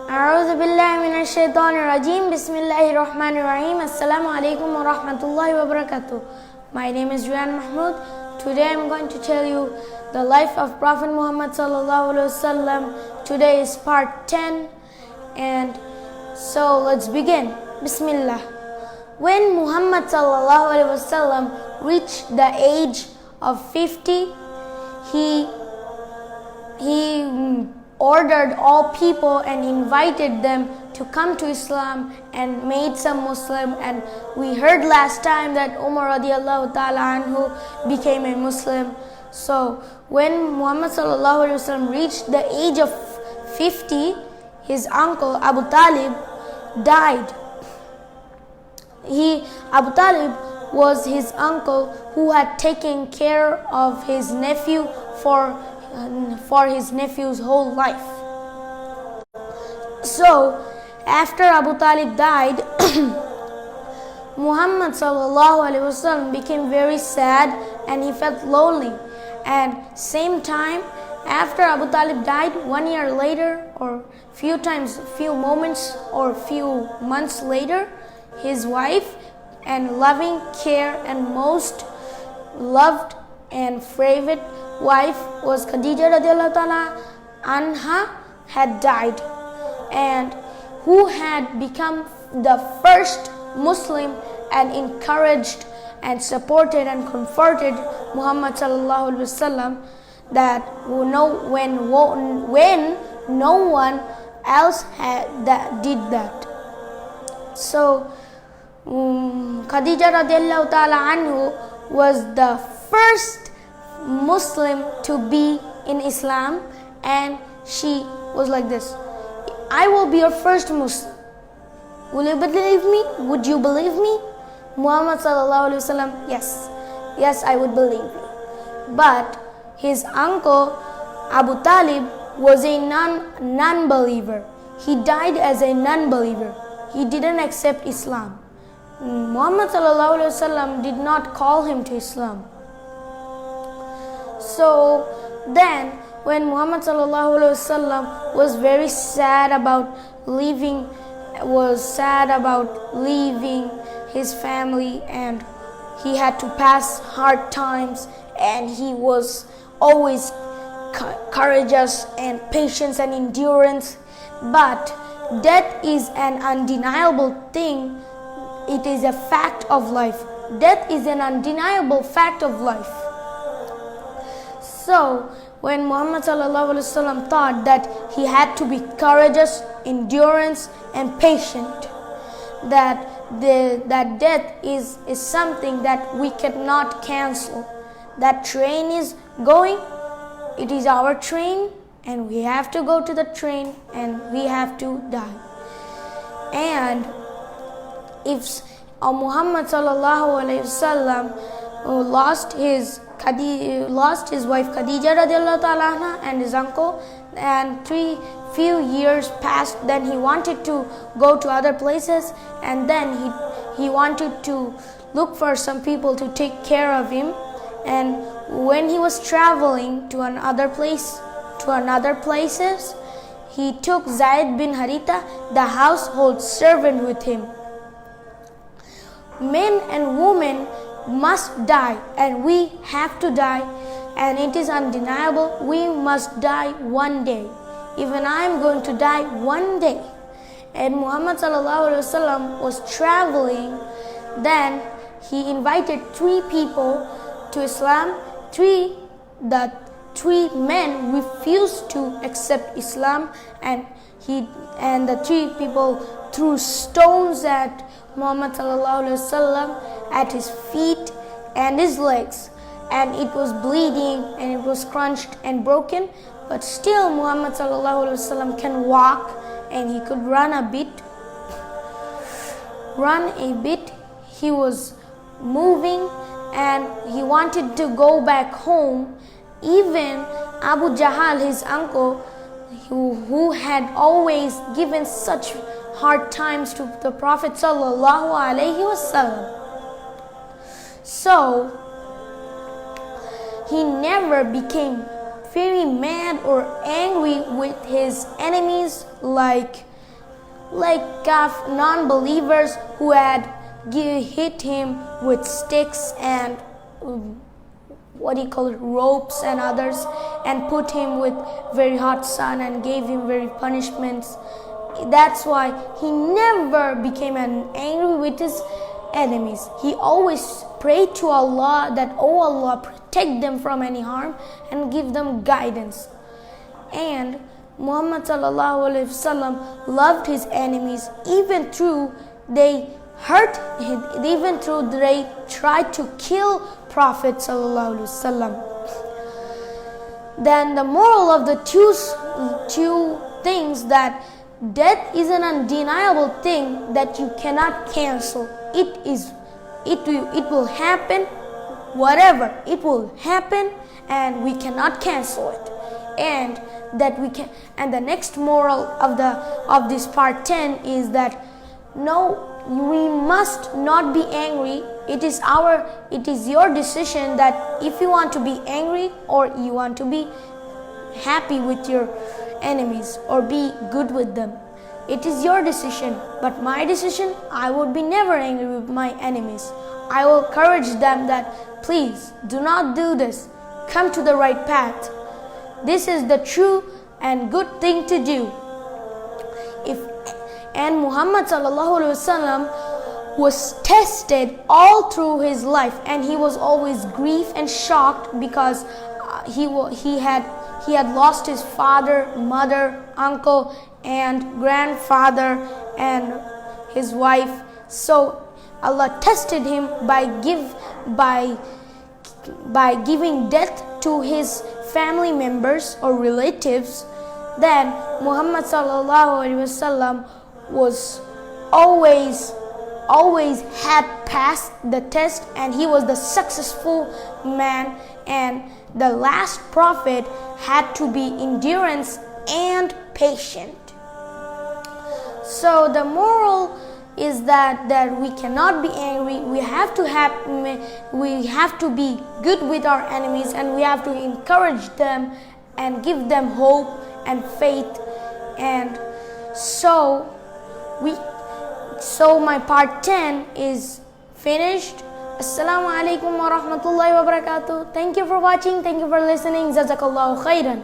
أعوذ بالله من الشيطان الرجيم بسم الله الرحمن الرحيم السلام عليكم ورحمة الله وبركاته. My name is Rian Mahmud. Today I'm going to tell you the life of Prophet Muhammad sallallahu alaihi wasallam. Today is part 10, and so let's begin. Bismillah. When Muhammad sallallahu alaihi wasallam reached the age of 50, he ordered all people and invited them to come to Islam and made some Muslim. And we heard last time that Umar radiallahu ta'ala anhu became a Muslim. So when Muhammad sallallahu alaihi wasallam reached the age of 50, his uncle Abu Talib died. Abu Talib was his uncle who had taken care of his nephew for his nephew's whole life. So after Abu Talib died, Muhammad sallallahu alaihi wasallam became very sad and he felt lonely. And same time, after Abu Talib died, 1 year later, or few moments or few months later, his wife and loving care and most loved and favorite wife was Khadija radiallahu ta'ala anha had died, and who had become the first Muslim and encouraged and supported and comforted Muhammad sallallahu alaihi wasallam that when no one else did that. So Khadija radiallahu ta'ala anhu was the first Muslim to be in Islam, and she was like this: I will be your first Muslim. Will you believe me? Would you believe me? Muhammad sallallahu alaihi wasallam, yes, I would believe you. But his uncle Abu Talib was a non-believer. He died as a non-believer. He didn't accept Islam. Muhammad sallallahu alaihi wasallam did not call him to Islam. So then, when Muhammad sallallahu alaihi wasallam was very sad about leaving his family, and he had to pass hard times, and he was always courageous and patience and endurance. But death is an undeniable thing. It is a fact of life. Death is an undeniable fact of life. So when Muhammad sallallahu alaihi wasallam thought that he had to be courageous, endurance, and patient, that death is something that we cannot cancel. That train is going, it is our train, and we have to go to the train, and we have to die. And if Muhammad sallallahu alaihi wasallam lost his wife Khadija radiallahu ta'ala anha and his uncle, and few years passed. Then he wanted to go to other places, and then he wanted to look for some people to take care of him. And when he was traveling to another places, he took Zaid bin Haritha, the household servant, with him. Men and women must die, and we have to die, and it is undeniable. We must die one day. Even I am going to die one day. And Muhammad sallallahu alaihi wasallam was traveling. Then he invited 3 people to Islam. The three men refused to accept Islam, and the 3 people threw stones at Muhammad sallallahu alaihi wasallam, at his feet and his legs, and it was bleeding and it was crunched and broken. But still Muhammad sallallahu alaihi wasallam can walk, and he could run a bit. He was moving, and he wanted to go back home. Even Abu Jahal, his uncle, who had always given such hard times to the Prophet sallallahu alaihi wasallam, so he never became very mad or angry with his enemies like like non-believers who had hit him with sticks and ropes and others, and put him with very hot sun and gave him very punishments. That's why he never became angry with his enemies. He always prayed to Allah that, "Oh Allah, protect them from any harm and give them guidance." And Muhammad sallallahu alaihi wasallam loved his enemies even though they hurt him, even though they tried to kill Prophet sallallahu alaihi wasallam. Then the moral of the two things, that death is an undeniable thing that you cannot cancel. It will happen, whatever, it will happen, and we cannot cancel it. And the next moral of this part 10 is that no, we must not be angry. It is your decision that if you want to be angry or you want to be happy with your enemies or be good with them. It is your decision. But my decision, I would be never angry with my enemies. I will encourage them that, please do not do this. Come to the right path. This is the true and good thing to do. And Muhammad sallallahu alaihi wasallam was tested all through his life, and he was always grieved and shocked because he had lost his father, mother, uncle, and grandfather, and his wife. So Allah tested him by giving death to his family members or relatives. Then Muhammad sallallahu alaihi wasallam was always had passed the test, and he was the successful man. And the last prophet had to be endurance and patient. So the moral is that we cannot be angry. We have to be good with our enemies, and we have to encourage them and give them hope and faith. And so my part 10 is finished. Assalamu alaikum wa rahmatullahi wa barakatuh. Thank you for watching. Thank you for listening. Jazakallahu khairan.